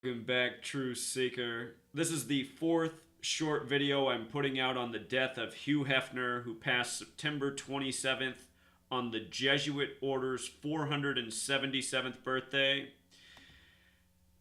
Welcome back, True Seeker. This is the fourth short video I'm putting out on the death of Hugh Hefner, who passed September 27th on the Jesuit Order's 477th birthday.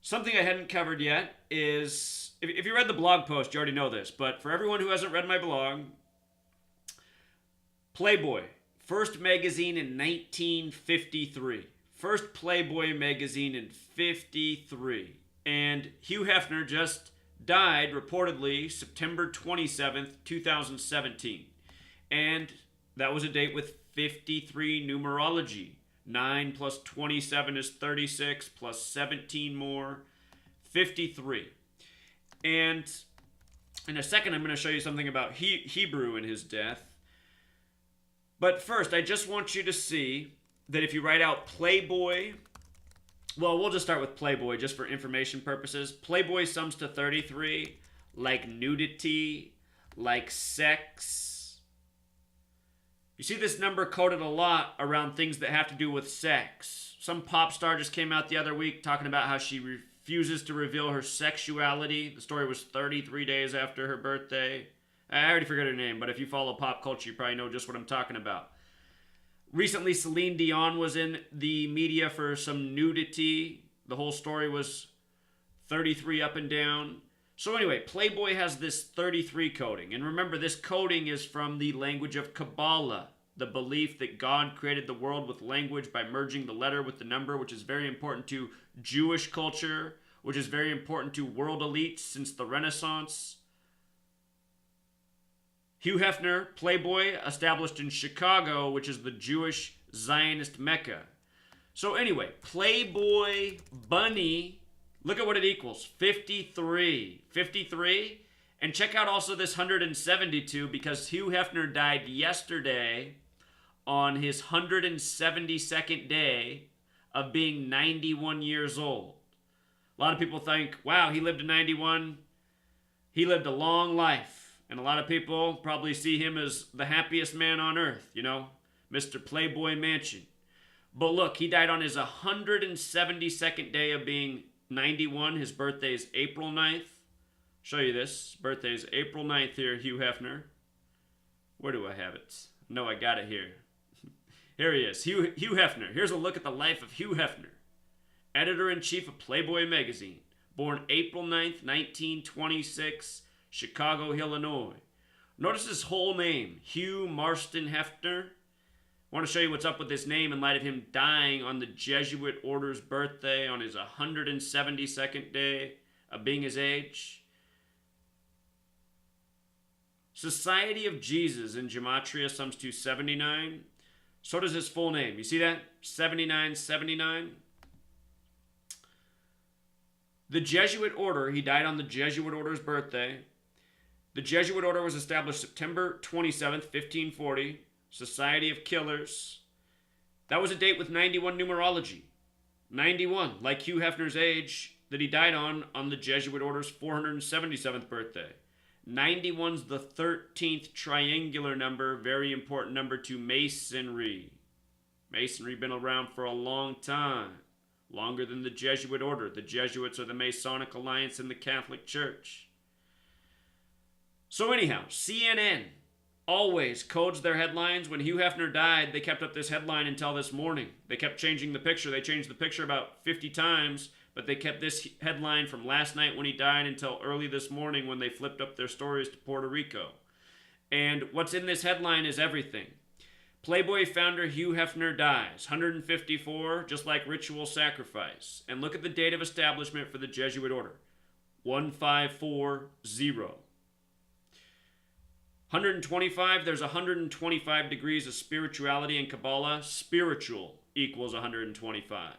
Something I hadn't covered yet is, if you read the blog post, you already know this, but for everyone who hasn't read my blog, Playboy, first magazine in 1953. First Playboy magazine in 53. And Hugh Hefner just died, reportedly, September 27th, 2017. And that was a date with 53 numerology. 9 plus 27 is 36, plus 17 more, 53. And in a second, I'm going to show you something about Hebrew and his death. But first, I just want you to see that if you write out Playboy, well, we'll just start with Playboy just for information purposes. Playboy sums to 33, like nudity, like sex. You see this number coded a lot around things that have to do with sex. Some pop star just came out the other week talking about how she refuses to reveal her sexuality. The story was 33 days after her birthday. I already forgot her name, but if you follow pop culture, you probably know just what I'm talking about. Recently, Celine Dion was in the media for some nudity. The whole story was 33 up and down. So anyway, Playboy has this 33 coding. And remember, this coding is from the language of Kabbalah, the belief that God created the world with language by merging the letter with the number, which is very important to Jewish culture, which is very important to world elites since the Renaissance. Hugh Hefner, Playboy, established in Chicago, which is the Jewish Zionist Mecca. So anyway, Playboy Bunny, look at what it equals, 53. 53, and check out also this 172 because Hugh Hefner died yesterday on his 172nd day of being 91 years old. A lot of people think, wow, he lived to 91. He lived a long life. And a lot of people probably see him as the happiest man on earth, you know, Mr. Playboy Mansion. But look, he died on his 172nd day of being 91. His birthday is April 9th. Show you this. His birthday is April 9th here, Hugh Hefner. Where do I have it? No, I got it here. Here he is, Hugh Hefner. Here's a look at the life of Hugh Hefner, editor-in-chief of Playboy magazine. Born April 9th, 1926. Chicago, Illinois. Notice his whole name, Hugh Marston Hefner. I want to show you what's up with this name in light of him dying on the Jesuit Order's birthday on his 172nd day of being his age. Society of Jesus in Gematria sums to 79. So does his full name. You see that? 7979. The Jesuit Order, he died on the Jesuit Order's birthday. The Jesuit Order was established September 27th, 1540. Society of Killers. That was a date with 91 numerology. 91, like Hugh Hefner's age that he died on the Jesuit Order's 477th birthday. 91's the 13th triangular number, very important number to Masonry. Masonry been around for a long time. Longer than the Jesuit Order. The Jesuits are the Masonic Alliance in the Catholic Church. So anyhow, CNN always codes their headlines. When Hugh Hefner died, they kept up this headline until this morning. They kept changing the picture. They changed the picture about 50 times, but they kept this headline from last night when he died until early this morning when they flipped up their stories to Puerto Rico. And what's in this headline is everything. Playboy founder Hugh Hefner dies, 154, just like ritual sacrifice. And look at the date of establishment for the Jesuit Order, 1540. 125, there's 125 degrees of spirituality in Kabbalah. Spiritual equals 125.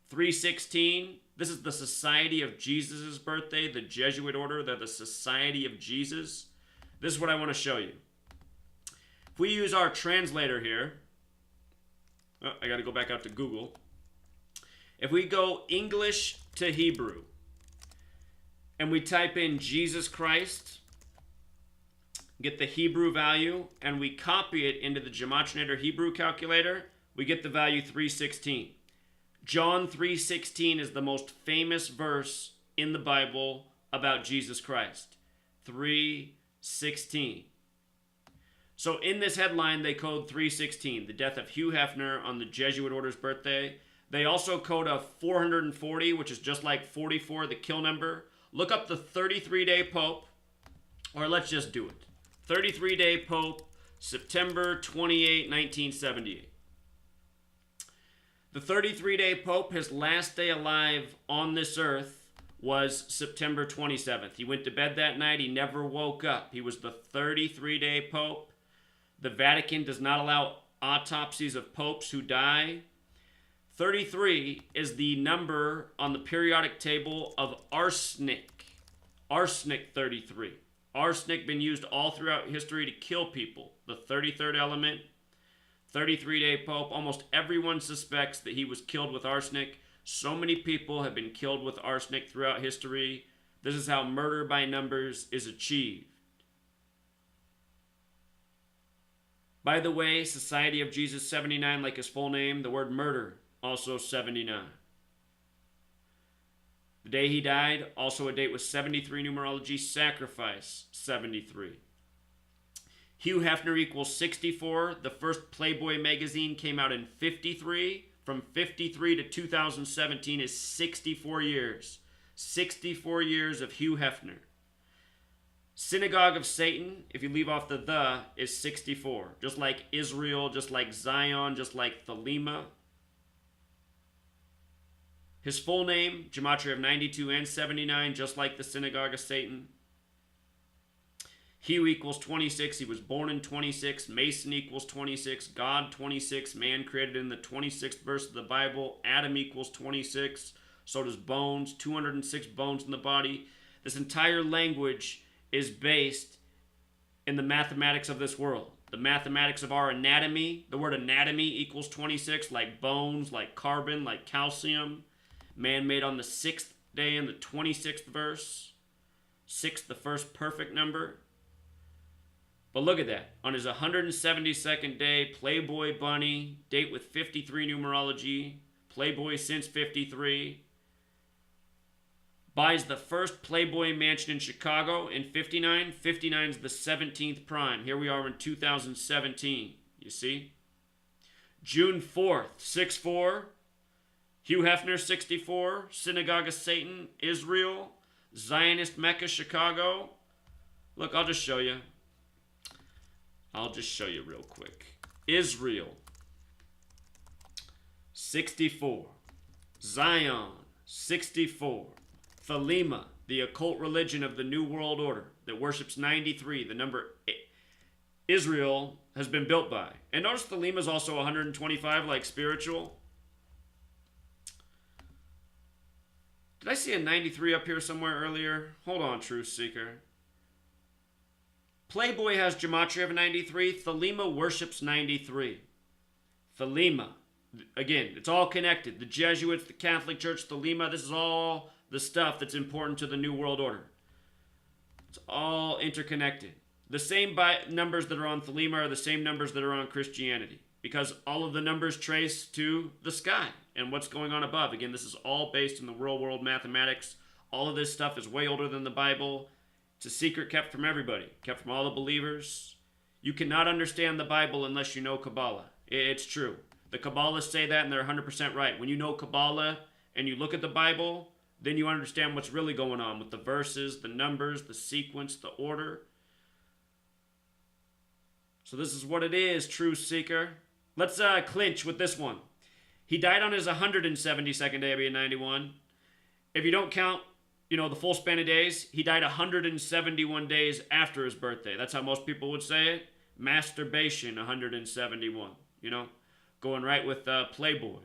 316, this is the Society of Jesus' birthday, the Jesuit Order. They're the Society of Jesus. This is what I want to show you. If we use our translator here, I got to go back out to Google. If we go English to Hebrew, and we type in Jesus Christ, get the Hebrew value, and we copy it into the Gematria Hebrew calculator, we get the value 316. John 3:16 is the most famous verse in the Bible about Jesus Christ. 3:16. So in this headline, they code 316, the death of Hugh Hefner on the Jesuit Order's birthday. They also code a 440, which is just like 44, the kill number. Look up the 33-day Pope, or let's just do it. 33-day Pope, September 28, 1978. The 33-day Pope, his last day alive on this earth was September 27th. He went to bed that night. He never woke up. He was the 33-day Pope. The Vatican does not allow autopsies of popes who die. 33 is the number on the periodic table of arsenic. Arsenic 33. Arsenic been used all throughout history to kill people. The 33rd element, 33-day Pope. Almost everyone suspects that he was killed with arsenic. So many people have been killed with arsenic throughout history. This is how murder by numbers is achieved. By the way, Society of Jesus 79, like his full name, the word murder, also 79. The day he died, also a date with 73 numerology, sacrifice 73. Hugh Hefner equals 64. The first Playboy magazine came out in 53. From 53 to 2017 is 64 years. 64 years of Hugh Hefner. Synagogue of Satan, if you leave off the, is 64. Just like Israel, just like Zion, just like Thelema. His full name, gematria of 92 and 79, just like the Synagogue of Satan. Hugh equals 26. He was born in 26. Mason equals 26. God 26. Man created in the 26th verse of the Bible. Adam equals 26. So does bones. 206 bones in the body. This entire language is based in the mathematics of this world. The mathematics of our anatomy. The word anatomy equals 26, like bones, like carbon, like calcium. Man made on the 6th day in the 26th verse. 6, the first perfect number. But look at that. On his 172nd day, Playboy Bunny, date with 53 numerology, Playboy since 53. Buys the first Playboy mansion in Chicago in 59. 59 is the 17th prime. Here we are in 2017. You see? June 4th, 6-4. Hugh Hefner, 64. Synagogue of Satan, Israel. Zionist Mecca, Chicago. Look, I'll just show you. I'll just show you real quick. Israel, 64. Zion, 64. Thelema, the occult religion of the New World Order that worships 93, the number Israel has been built by. And notice Thelema is also 125, like spiritual. Did I see a 93 up here somewhere earlier? Hold on, Truth Seeker. Playboy has gematria of 93. Thelema worships 93. Thelema. Again, it's all connected. The Jesuits, the Catholic Church, Thelema, this is all the stuff that's important to the New World Order. It's all interconnected. The same numbers that are on Thelema are the same numbers that are on Christianity, because all of the numbers trace to the sky and what's going on above. Again, this is all based in the real world mathematics. All of this stuff is way older than the Bible. It's a secret kept from everybody, kept from all the believers. You cannot understand the Bible unless you know Kabbalah. It's true. The Kabbalists say that, and they're 100% right. When you know Kabbalah and you look at the Bible, then you understand what's really going on with the verses, the numbers, the sequence, the order. So this is what it is, Truth Seeker. Let's clinch with this one. He died on his 172nd day of being 91. If you don't count, the full span of days, he died 171 days after his birthday. That's how most people would say it. Masturbation, 171. Going right with Playboy.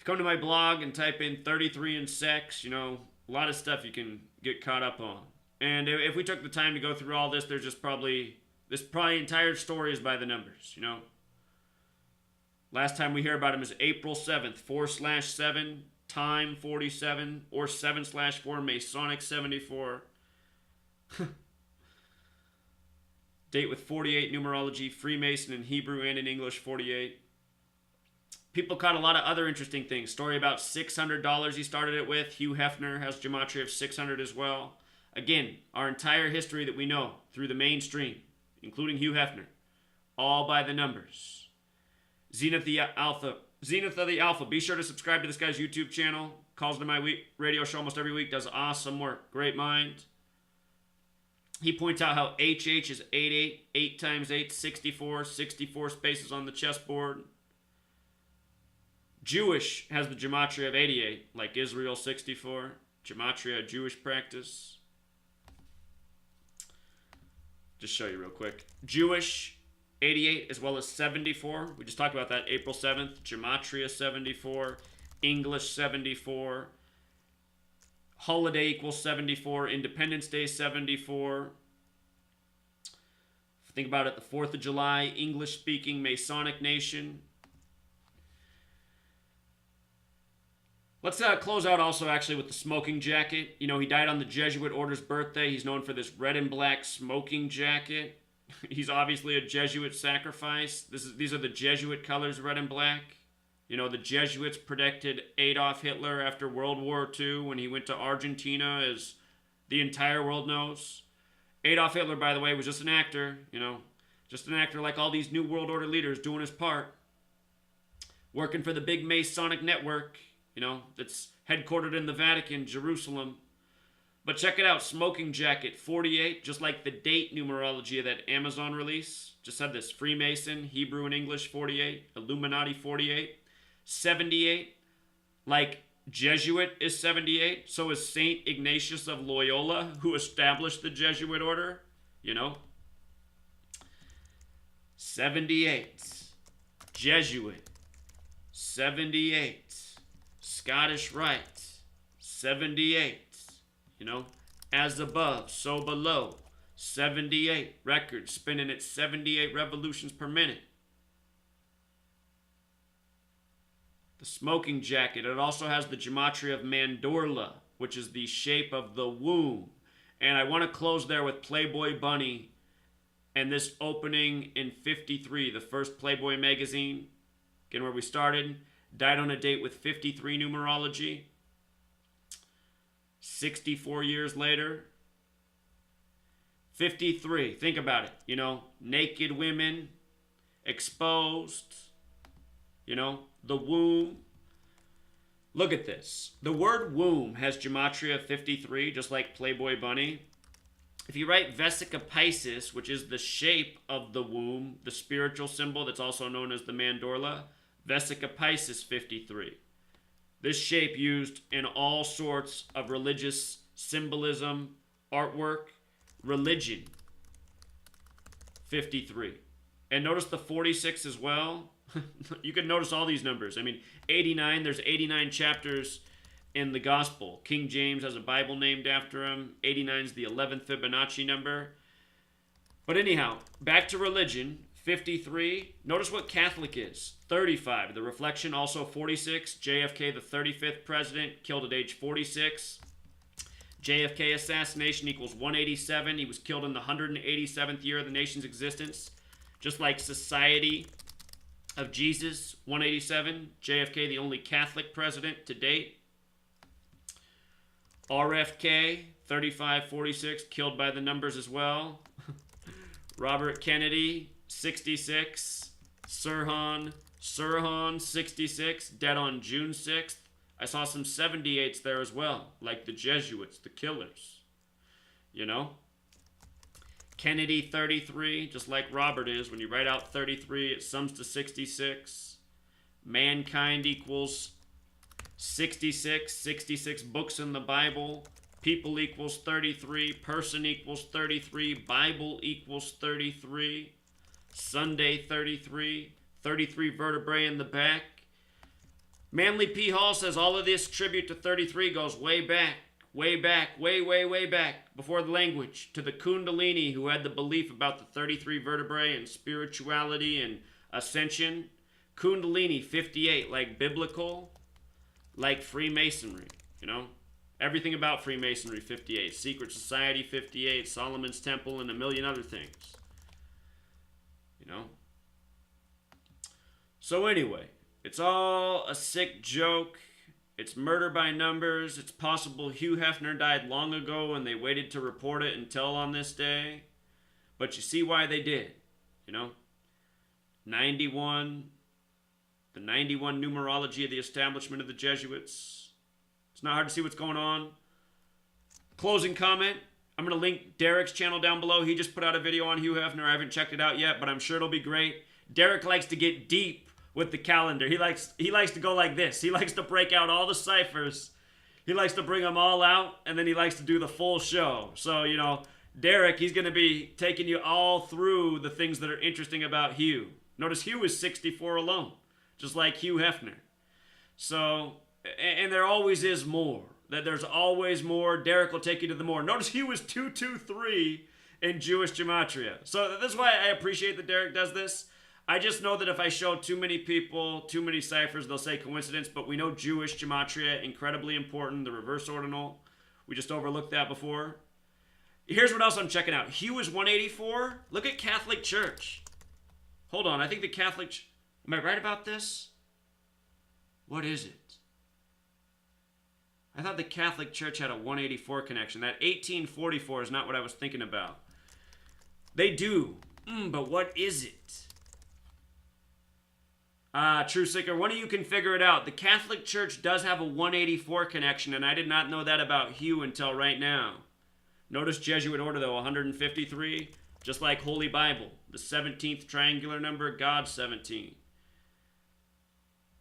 Come to my blog and type in 33 and sex, a lot of stuff you can get caught up on. And if we took the time to go through all this, there's probably entire story is by the numbers, Last time we hear about him is April 7th, 4/7, time 47, or 7/4, Masonic 74. Date with 48 numerology, Freemason in Hebrew and in English 48. People caught a lot of other interesting things. Story about $600 he started it with. Hugh Hefner has gematria of 600 as well. Again, our entire history that we know through the mainstream, including Hugh Hefner, all by the numbers. Zenith of the Alpha. Be sure to subscribe to this guy's YouTube channel. Calls into my radio show almost every week. Does awesome work. Great mind. He points out how HH is 88. 8 times 8, 64. 64 spaces on the chessboard. Jewish has the gematria of 88, like Israel 64. Gematria, Jewish practice. Just show you real quick. Jewish, 88, as well as 74. We just talked about that. April 7th, gematria 74. English 74. Holiday equals 74. Independence Day 74. Think about it, the 4th of July, English-speaking Masonic nation. Let's close out also actually with the smoking jacket. You know, he died on the Jesuit Order's birthday. He's known for this red and black smoking jacket. He's obviously a Jesuit sacrifice. These are the Jesuit colors, red and black. You know, the Jesuits protected Adolf Hitler after World War II when he went to Argentina, as the entire world knows. Adolf Hitler, by the way, was just an actor, you know, just an actor like all these New World Order leaders doing his part. Working for the big Masonic network. You know, that's headquartered in the Vatican, Jerusalem. But check it out, Smoking Jacket 48, just like the date numerology of that Amazon release. Just said this, Freemason, Hebrew and English 48, Illuminati 48, 78, like Jesuit is 78, so is Saint Ignatius of Loyola, who established the Jesuit order, you know. 78, Jesuit, 78. Scottish Rite, 78, you know, as above, so below, 78, record spinning at 78 revolutions per minute. The smoking jacket, it also has the gematria of Mandorla, which is the shape of the womb. And I want to close there with Playboy Bunny and this opening in 53, the first Playboy magazine, again where we started. Died on a date with 53 numerology. 64 years later. 53. Think about it. You know, naked women, exposed. You know, the womb. Look at this. The word womb has gematria 53, just like Playboy Bunny. If you write Vesica Piscis, which is the shape of the womb, the spiritual symbol that's also known as the Mandorla, Vesica Piscis 53. This shape used in all sorts of religious symbolism, artwork, religion. 53. And notice the 46 as well. You can notice all these numbers. I mean, 89, there's 89 chapters in the gospel. King James has a Bible named after him. 89 is the 11th Fibonacci number. But anyhow, back to religion. 53. Notice what Catholic is. 35. The reflection, also 46. JFK, the 35th president, killed at age 46. JFK assassination equals 187. He was killed in the 187th year of the nation's existence. Just like Society of Jesus, 187. JFK, the only Catholic president to date. RFK, 3546, killed by the numbers as well. Robert Kennedy, 66. Sirhan, 66, dead on June 6th. I saw some 78s there as well, like the Jesuits, the killers. You know? Kennedy, 33, just like Robert is. When you write out 33, it sums to 66. Mankind equals 66. 66 books in the Bible. People equals 33. Person equals 33. Bible equals 33. Sunday, 33. 33 vertebrae in the back. Manly P. Hall says all of this tribute to 33 goes way back, way back, before the language, to the Kundalini who had the belief about the 33 vertebrae and spirituality and ascension. Kundalini, 58, like biblical, like Freemasonry, you know? Everything about Freemasonry, 58. Secret Society, 58. Solomon's Temple, and a million other things. You know? So anyway, It's all a sick joke. It's murder by numbers. It's possible Hugh Hefner died long ago and they waited to report it until on this day. But you see why they did, you know? 91, the 91 numerology of the establishment of the Jesuits. It's not hard to see what's going on. Closing comment. I'm going to link Derek's channel down below. He just put out a video on Hugh Hefner. I haven't checked it out yet, but I'm sure it'll be great. Derek likes to get deep with the calendar. He likes to go like this. He likes to break out all the ciphers. He likes to bring them all out, and then he likes to do the full show. So, you know, Derek, he's going to be taking you all through the things that are interesting about Hugh. Notice Hugh is 64 alone, just like Hugh Hefner. So, and there always is more. That there's always more. Derek will take you to the more. Notice Hugh is 223 in Jewish gematria. So that's why I appreciate that Derek does this. I just know that if I show too many people, too many ciphers, they'll say coincidence, but we know Jewish gematria, incredibly important, the reverse ordinal. We just overlooked that before. Here's what else I'm checking out. Hugh is 184. Look at Catholic Church. Hold on, I think the Catholic... Am I right about this? What is it? I thought the Catholic Church had a 184 connection. That 1844 is not what I was thinking about. They do. But what is it? True Seeker, one of you can figure it out. The Catholic Church does have a 184 connection, and I did not know that about Hugh until right now. Notice Jesuit Order, though, 153, just like Holy Bible. The 17th triangular number, God 17.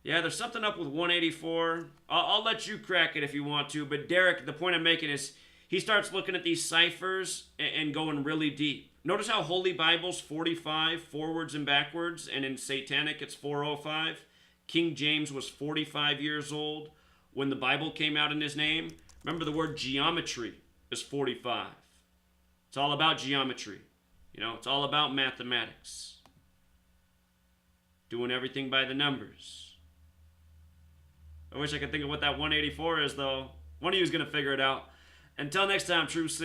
Yeah, there's something up with 184. I'll let you crack it if you want to, but Derek, the point I'm making is he starts looking at these ciphers and going really deep. Notice how Holy Bible's 45 forwards and backwards, and in Satanic it's 405. King James was 45 years old when the Bible came out in his name. Remember, the word geometry is 45. It's all about geometry. You know, it's all about mathematics. Doing everything by the numbers. I wish I could think of what that 184 is, though. One of you is going to figure it out. Until next time, True Seekers.